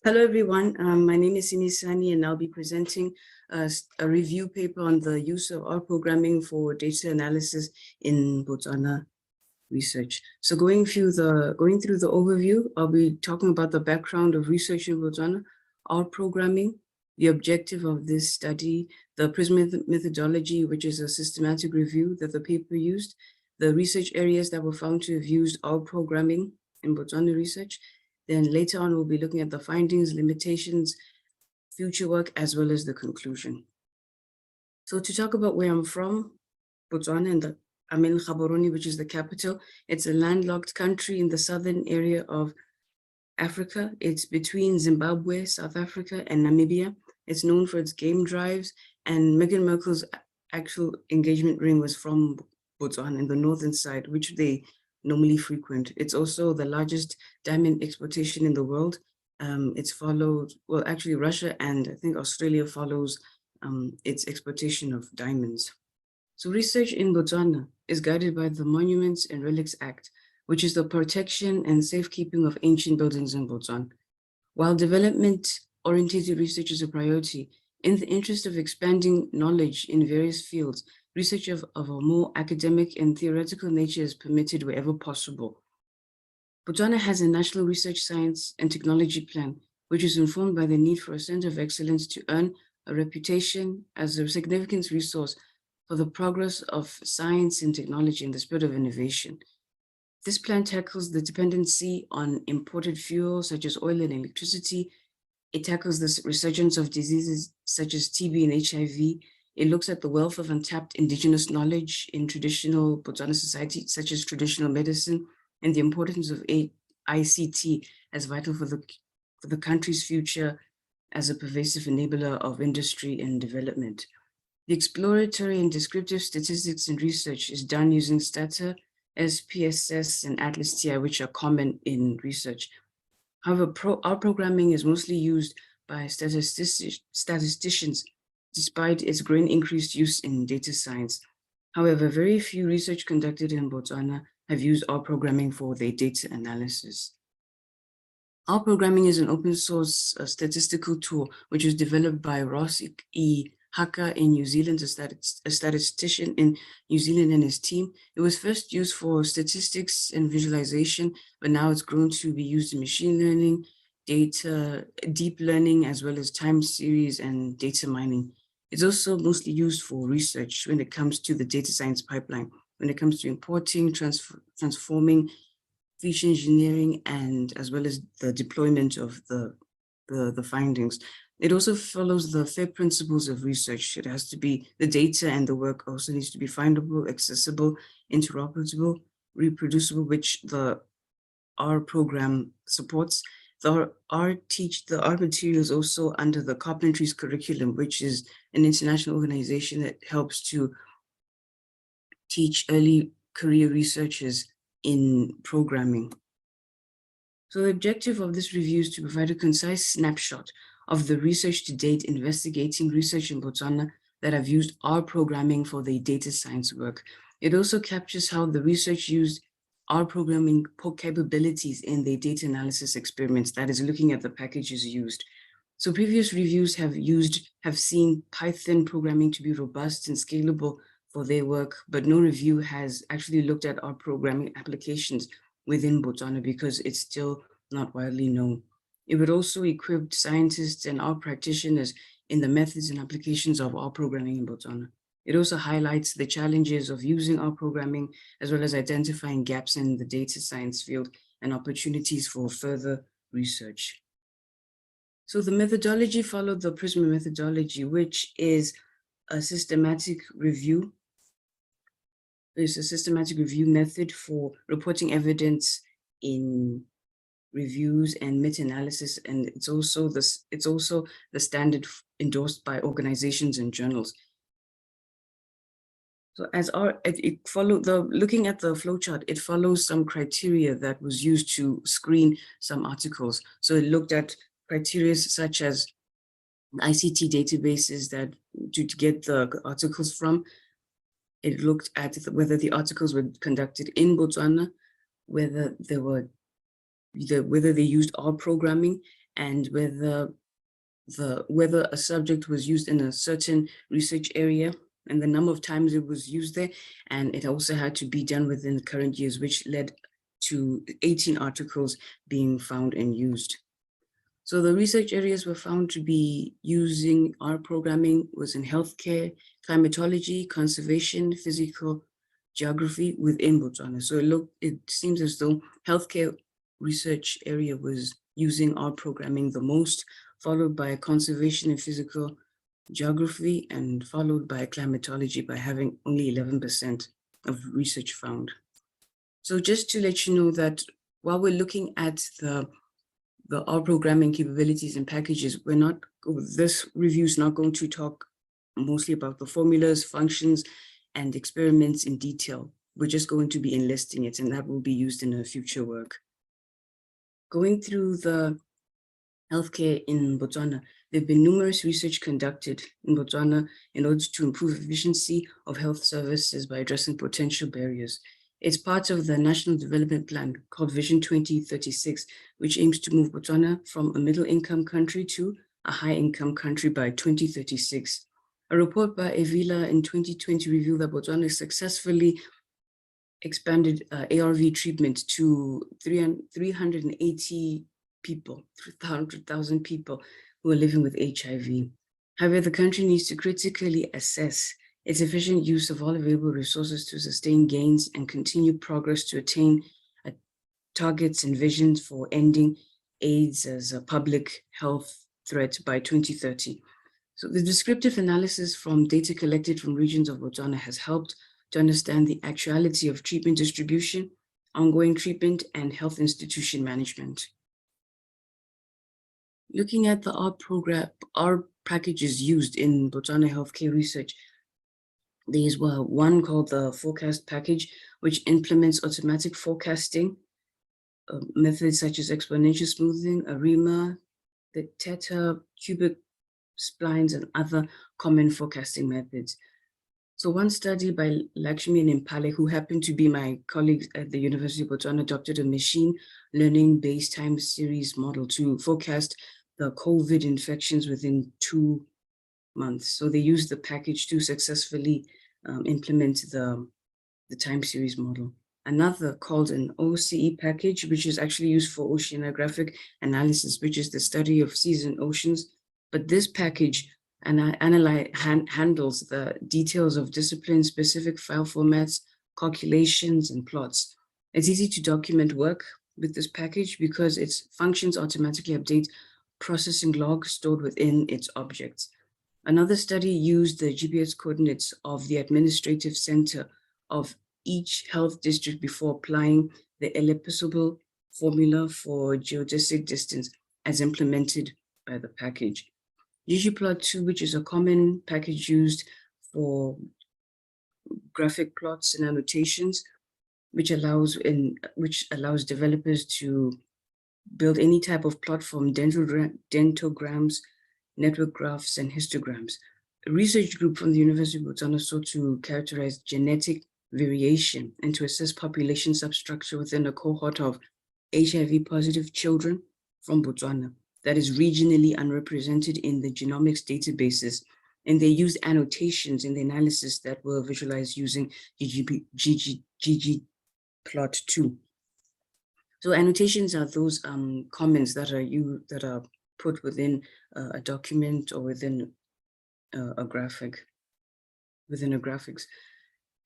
Hello, everyone. My name is Simisani, and I'll be presenting a review paper on the use of R programming for data analysis in Botswana research. So going through the overview, I'll be talking about the background of research in Botswana, R programming, the objective of this study, the PRISMA methodology, which is a systematic review that the paper used, the research areas that were found to have used R programming in Botswana research. Then later on, we'll be looking at the findings, limitations, future work, as well as the conclusion. So to talk about where I'm from, Botswana, and I'm in Gaborone, which is the capital. It's a landlocked country in the southern area of Africa. It's between Zimbabwe, South Africa, and Namibia. It's known for its game drives, and Meghan Markle's actual engagement ring was from Botswana in the northern side, which they normally frequent. It's also the largest diamond exportation in the world. It's followed, well, actually Russia and I think Australia follows its exportation of diamonds. So research in Botswana is guided by the Monuments and Relics Act, which is the protection and safekeeping of ancient buildings in Botswana. While development-oriented research is a priority, in the interest of expanding knowledge in various fields, research of a more academic and theoretical nature is permitted wherever possible. Botswana has a National Research Science and Technology Plan, which is informed by the need for a center of excellence to earn a reputation as a significant resource for the progress of science and technology in the spirit of innovation. This plan tackles the dependency on imported fuels such as oil and electricity. It tackles the resurgence of diseases such as TB and HIV. It looks at the wealth of untapped indigenous knowledge in traditional Botswana society, such as traditional medicine, and the importance of ICT as vital for the country's future as a pervasive enabler of industry and development. The exploratory and descriptive statistics and research is done using Stata, SPSS, and Atlas TI, which are common in research. However, R programming is mostly used by statisticians, despite its growing increased use in data science. However, very few research conducted in Botswana have used R programming for their data analysis. R programming is an open source statistical tool, which was developed by Ross E. Haka in New Zealand, a statistician in New Zealand, and his team. It was first used for statistics and visualization, but now it's grown to be used in machine learning, deep learning, as well as time series and data mining. It's also mostly used for research when it comes to the data science pipeline, when it comes to importing, transforming, feature engineering, and as well as the deployment of the findings. It also follows the FAIR principles of research. It has to be, the data and the work also needs to be findable, accessible, interoperable, reproducible, which the R program supports. The R materials also under the Carpentries curriculum, which is an international organization that helps to teach early career researchers in programming. So the objective of this review is to provide a concise snapshot of the research to date investigating research in Botswana that have used R programming for their data science work. It also captures how the research used R programming capabilities in their data analysis experiments, that is looking at the packages used. So previous reviews have seen Python programming to be robust and scalable for their work, but no review has actually looked at R programming applications within Botswana because it's still not widely known. It would also equip scientists and R practitioners in the methods and applications of R programming in Botswana. It also highlights the challenges of using R programming, as well as identifying gaps in the data science field and opportunities for further research. So the methodology followed the PRISMA methodology, which is a systematic review. It's a systematic review method for reporting evidence in reviews and meta-analysis, and it's also the standard endorsed by organizations and journals. So as looking at the flowchart, it follows some criteria that was used to screen some articles. So it looked at criteria such as ICT databases that to get the articles from. It looked at whether the articles were conducted in Botswana, whether they used R programming, and whether a subject was used in a certain research area and the number of times it was used there. And it also had to be done within the current years, which led to 18 articles being found and used. So the research areas were found to be using R programming was in healthcare, climatology, conservation, physical geography within Botswana. So it seems as though healthcare research area was using R programming the most, followed by conservation and physical geography, and followed by climatology by having only 11% of research found. So just to let you know that while we're looking at the R programming capabilities and packages, this review is not going to talk mostly about the formulas, functions, and experiments in detail. We're just going to be enlisting it, and that will be used in a future work. Going through the healthcare in Botswana, there have been numerous research conducted in Botswana in order to improve efficiency of health services by addressing potential barriers. It's part of the National Development Plan called Vision 2036, which aims to move Botswana from a middle-income country to a high-income country by 2036. A report by Evila in 2020 revealed that Botswana successfully expanded ARV treatment to 380 people, 300,000 people who are living with HIV. However, the country needs to critically assess its efficient use of all available resources to sustain gains and continue progress to attain targets and visions for ending AIDS as a public health threat by 2030. So the descriptive analysis from data collected from regions of Botswana has helped to understand the actuality of treatment distribution, ongoing treatment, and health institution management. Looking at the R packages used in Botswana healthcare research, these were one called the forecast package, which implements automatic forecasting methods such as exponential smoothing, ARIMA, the Theta, cubic splines, and other common forecasting methods. So one study by Lakshmi and Impale, who happened to be my colleagues at the University of Botswana, adopted a machine learning-based time series model to forecast the COVID infections within 2 months. So they used the package to successfully implement the time series model. Another called an OCE package, which is actually used for oceanographic analysis, which is the study of seas and oceans. But this package handles the details of discipline-specific file formats, calculations, and plots. It's easy to document work with this package because its functions automatically update processing logs stored within its objects. Another study used the GPS coordinates of the administrative center of each health district before applying the elliptical formula for geodesic distance as implemented by the package. ggplot2, which is a common package used for graphic plots and annotations, which allows developers to build any type of plot from dendrograms, network graphs, and histograms. A research group from the University of Botswana sought to characterize genetic variation and to assess population substructure within a cohort of HIV-positive children from Botswana that is regionally unrepresented in the genomics databases, and they used annotations in the analysis that were visualized using ggplot2. So annotations are those comments that are put within a document or within a graphic, within a graphics.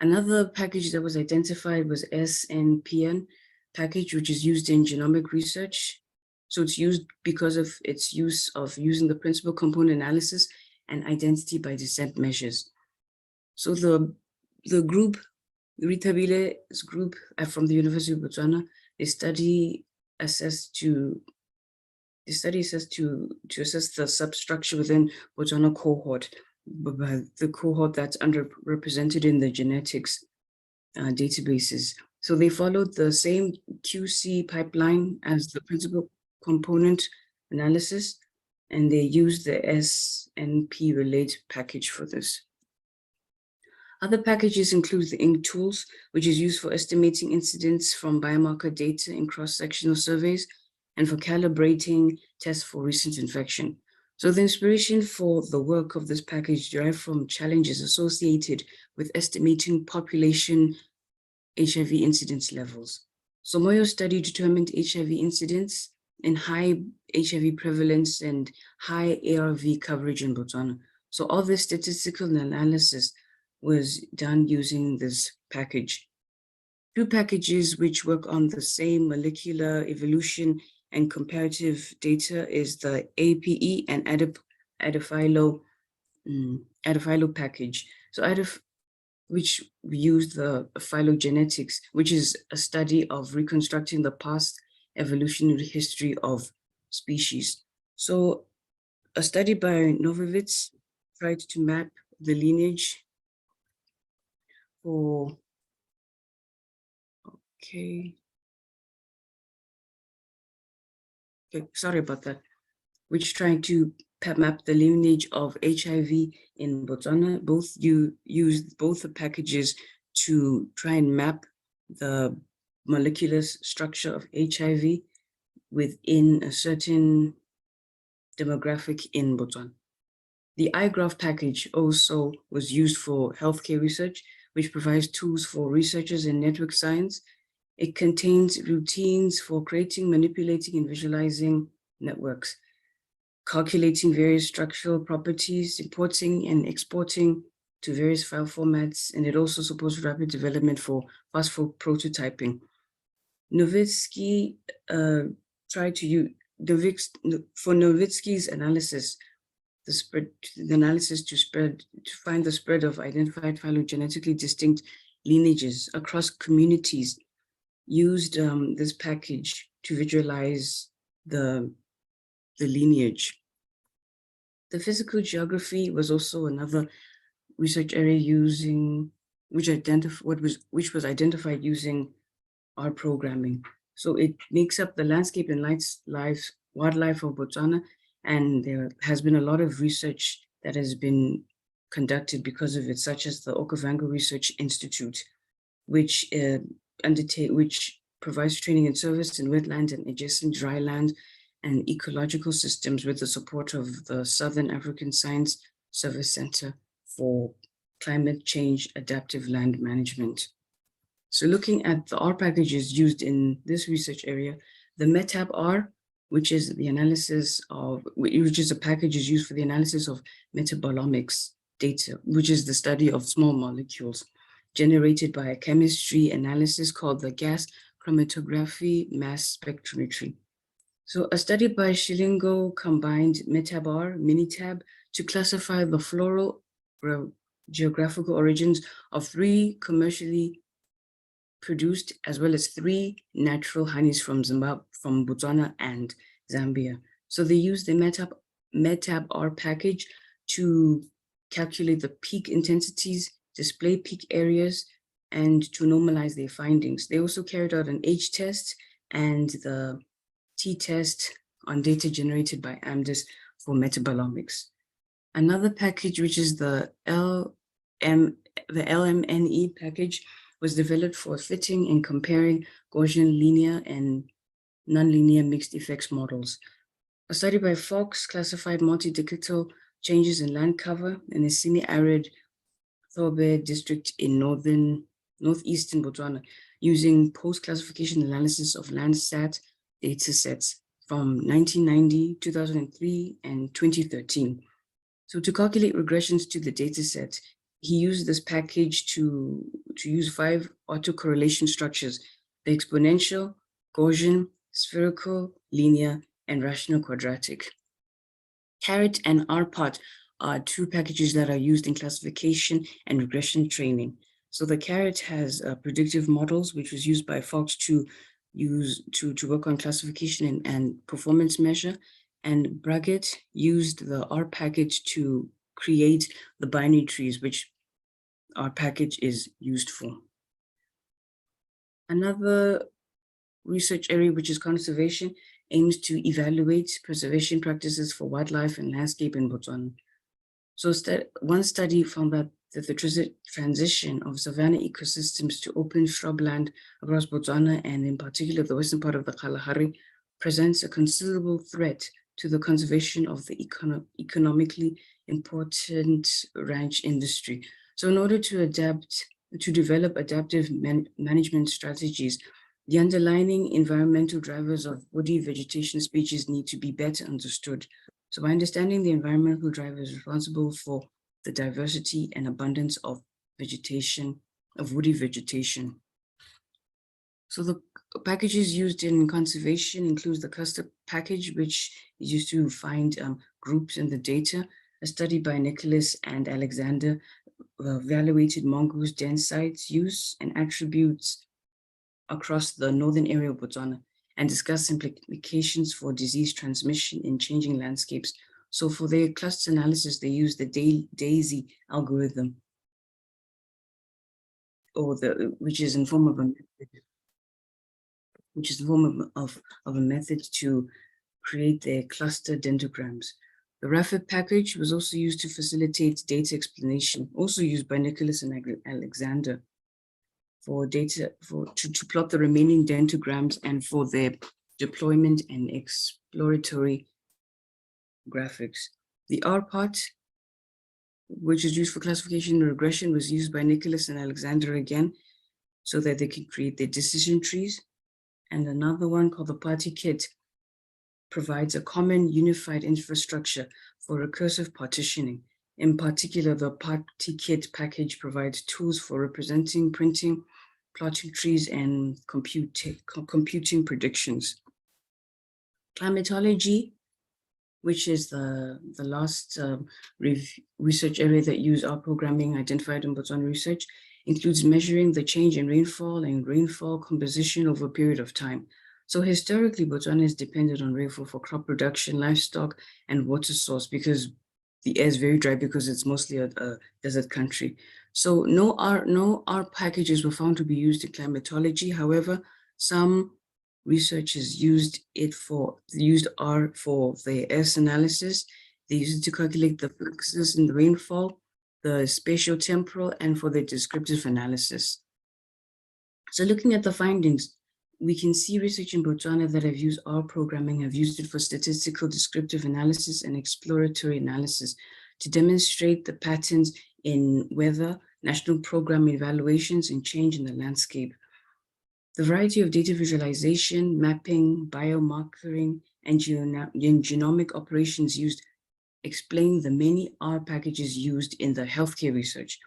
Another package that was identified was SNPN package, which is used in genomic research. So it's used because of its use of using the principal component analysis and identity by descent measures. So the group, Ritabile's group from the University of Botswana, the study assessed to assess the substructure within Botswana cohort, the cohort that's underrepresented in the genetics databases. So they followed the same QC pipeline as the principal component analysis, and they used the SNP relate package for this. Other packages include the INC tools, which is used for estimating incidence from biomarker data in cross-sectional surveys, and for calibrating tests for recent infection. So the inspiration for the work of this package derived from challenges associated with estimating population HIV incidence levels. So Moyo's study determined HIV incidence in high HIV prevalence and high ARV coverage in Botswana. So all this statistical analysis was done using this package. Two packages which work on the same molecular evolution and comparative data is the APE and Adafilo package. So which we use the phylogenetics, which is a study of reconstructing the past evolutionary history of species. So a study by Novovitz tried to map the lineage for, okay, sorry about that, which tried to map the lineage of HIV in Botswana. You used both the packages to try and map the molecular structure of HIV within a certain demographic in Botswana. The iGraph package also was used for healthcare research, which provides tools for researchers in network science. It contains routines for creating, manipulating, and visualizing networks, calculating various structural properties, importing and exporting to various file formats, and it also supports rapid development for prototyping. Novitsky tried to use, for Novitsky's analysis, the analysis to find the spread of identified phylogenetically distinct lineages across communities, used this package to visualize the lineage. The physical geography was also another research area which was identified using R programming. So it makes up the landscape and wildlife of Botswana, and there has been a lot of research that has been conducted because of it, such as the Okavango Research Institute, which provides training and service in wetland and adjacent dry land and ecological systems with the support of the Southern African Science Service Center for Climate Change Adaptive Land Management. So looking at the R packages used in this research area, the METAB-R, which is a package is used for the analysis of metabolomics data, which is the study of small molecules generated by a chemistry analysis called the gas chromatography mass spectrometry. So a study by Shilingo combined METAB-R, Minitab, to classify the floral geographical origins of 3 commercially produced as well as 3 natural honeys from Botswana and Zambia. So they used the METAB-R package to calculate the peak intensities, display peak areas, and to normalize their findings. They also carried out an H test and the T-test on data generated by AMDIS for metabolomics. Another package, which is the LMNE package, was developed for fitting and comparing Gaussian linear and nonlinear mixed effects models. A study by Fox classified multi-decadal changes in land cover in a semi-arid Thobe district in northeastern Botswana using post-classification analysis of Landsat datasets from 1990, 2003, and 2013. So to calculate regressions to the dataset, he used this package to use 5 autocorrelation structures: the exponential, Gaussian, spherical, linear, and rational quadratic. CARET and RPOT are 2 packages that are used in classification and regression training. So the CARET has predictive models, which was used by Fox to work on classification and performance measure, and Braggett used the R package to create the binary trees, which our package is used for. Another research area, which is conservation, aims to evaluate preservation practices for wildlife and landscape in Botswana. So one study found that the transition of savanna ecosystems to open shrubland across Botswana, and in particular the western part of the Kalahari, presents a considerable threat to the conservation of the economically important ranch industry. So in order to develop adaptive management strategies, the underlying environmental drivers of woody vegetation species need to be better understood. So by understanding the environmental drivers responsible for the diversity and abundance of vegetation, of woody vegetation. So the packages used in conservation includes the cluster package, which is used to find groups in the data. A study by Nicholas and Alexander evaluated mongoose den sites, use and attributes across the northern area of Botswana and discussed implications for disease transmission in changing landscapes. So for their cluster analysis, they used the DAISY algorithm, or which is in form of a method, which is the form of a method to create their cluster dendrograms. The RAFID package was also used to facilitate data explanation, also used by Nicholas and Alexander for data, to plot the remaining dendrograms and for their deployment and exploratory graphics. The R part, which is used for classification and regression, was used by Nicholas and Alexander again, so that they could create their decision trees. And another one called the party kit provides a common unified infrastructure for recursive partitioning. In particular, the party kit package provides tools for representing, printing, plotting trees, and computing predictions. Climatology, which is the last research area that used R programming identified in Botswana research, includes measuring the change in rainfall and rainfall composition over a period of time. So historically, Botswana is dependent on rainfall for crop production, livestock, and water source, because the air is very dry because it's mostly a desert country. So no R packages were found to be used in climatology. However, some researchers used R for the S analysis. They used it to calculate the fluxes in the rainfall, the spatiotemporal, and for the descriptive analysis. So looking at the findings, we can see research in Botswana that have used R programming have used it for statistical descriptive analysis and exploratory analysis to demonstrate the patterns in weather, national program evaluations, and change in the landscape. The variety of data visualization, mapping, biomarkering, and genomic operations used explain the many R packages used in the healthcare research.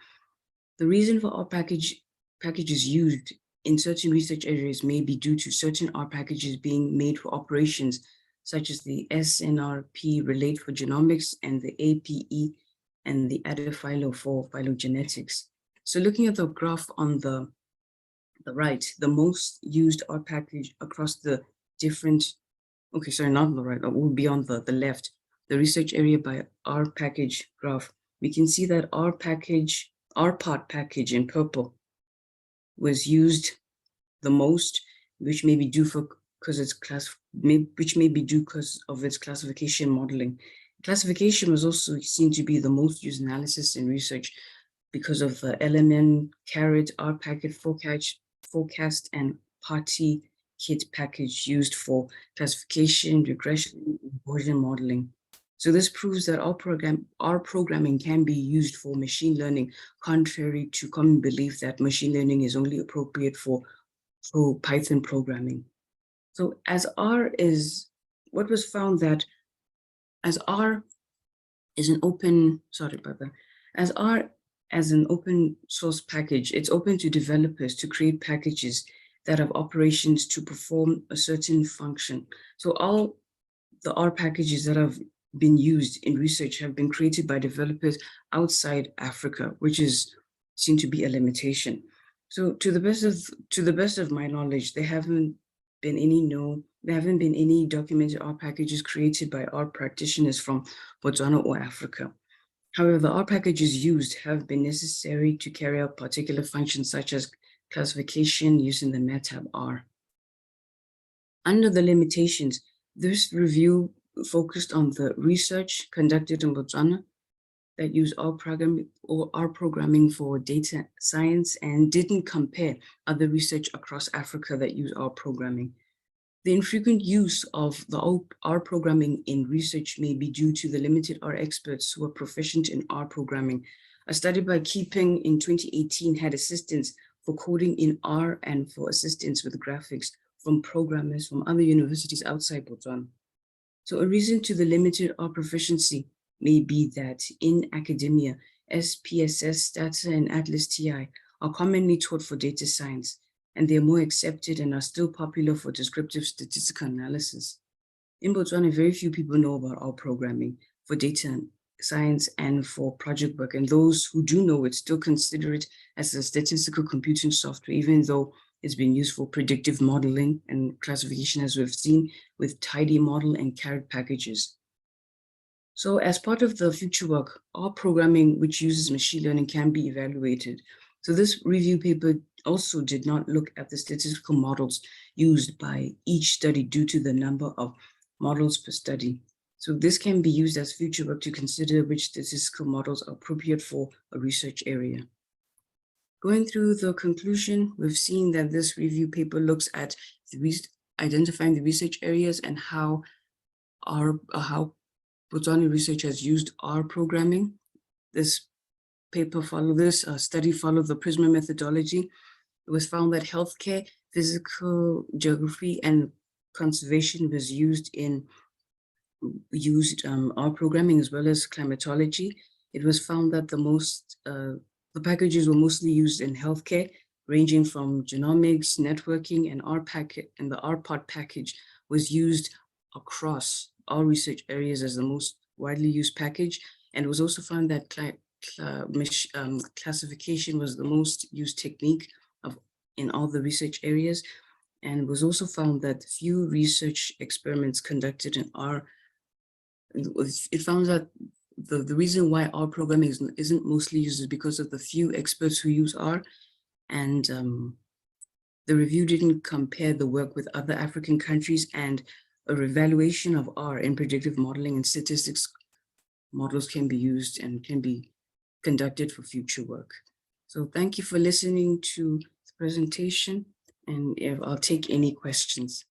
The reason for R packages used in certain research areas may be due to certain R packages being made for operations, such as the SNRP relate for genomics and the APE and the ADAPHILO for phylogenetics. So looking at the graph on the right, the most used R package across the different, okay, sorry, not on the right, we'll be on the left, the research area by R package graph. We can see that R part package in purple was used the most, which may be due because of its classification modeling. Classification was also seen to be the most used analysis in research because of the LMN, CARET, R packet forecast, and party kit package used for classification, regression, and Gaussian modeling. So this proves that R programming can be used for machine learning, contrary to common belief that machine learning is only appropriate for Python programming. So as R is, what was found that as R is an open, as R as an open source package, it's open to developers to create packages that have operations to perform a certain function. So all the R packages that have been used in research have been created by developers outside Africa, which is seen to be a limitation. So to the best of my knowledge, there haven't been any documented R packages created by R practitioners from Botswana or Africa. However, the R packages used have been necessary to carry out particular functions such as classification using the MATLAB R. Under the limitations, this review focused on the research conducted in Botswana that use R programming for data science and didn't compare other research across Africa that use R programming. The infrequent use of the R programming in research may be due to the limited R experts who are proficient in R programming. A study by Keeping in 2018 had assistance for coding in R and for assistance with graphics from programmers from other universities outside Botswana. So a reason to the limited R proficiency may be that in academia, SPSS, Stata, and Atlas TI are commonly taught for data science, and they are more accepted and are still popular for descriptive statistical analysis. In Botswana, very few people know about R programming for data science and for project work, and those who do know it still consider it as a statistical computing software, even though it's been used for predictive modeling and classification, as we've seen with Tidy Model and Carrot packages. So as part of the future work, R programming, which uses machine learning, can be evaluated. So this review paper also did not look at the statistical models used by each study due to the number of models per study. So this can be used as future work to consider which statistical models are appropriate for a research area. Going through the conclusion, we've seen that this review paper looks at identifying the research areas and how Botswana research has used R programming. This study followed the PRISMA methodology. It was found that healthcare, physical geography, and conservation was used R programming as well as climatology. It was found that the packages were mostly used in healthcare, ranging from genomics, networking, and the RPOT package was used across all research areas as the most widely used package. And it was also found that classification was the most used technique in all the research areas. And it was also found that few research experiments conducted in R, it found that the reason why R programming isn't mostly used is because of the few experts who use R, and the review didn't compare the work with other African countries, and a revaluation of R in predictive modeling and statistics models can be used and can be conducted for future work. So thank you for listening to the presentation, and I'll take any questions.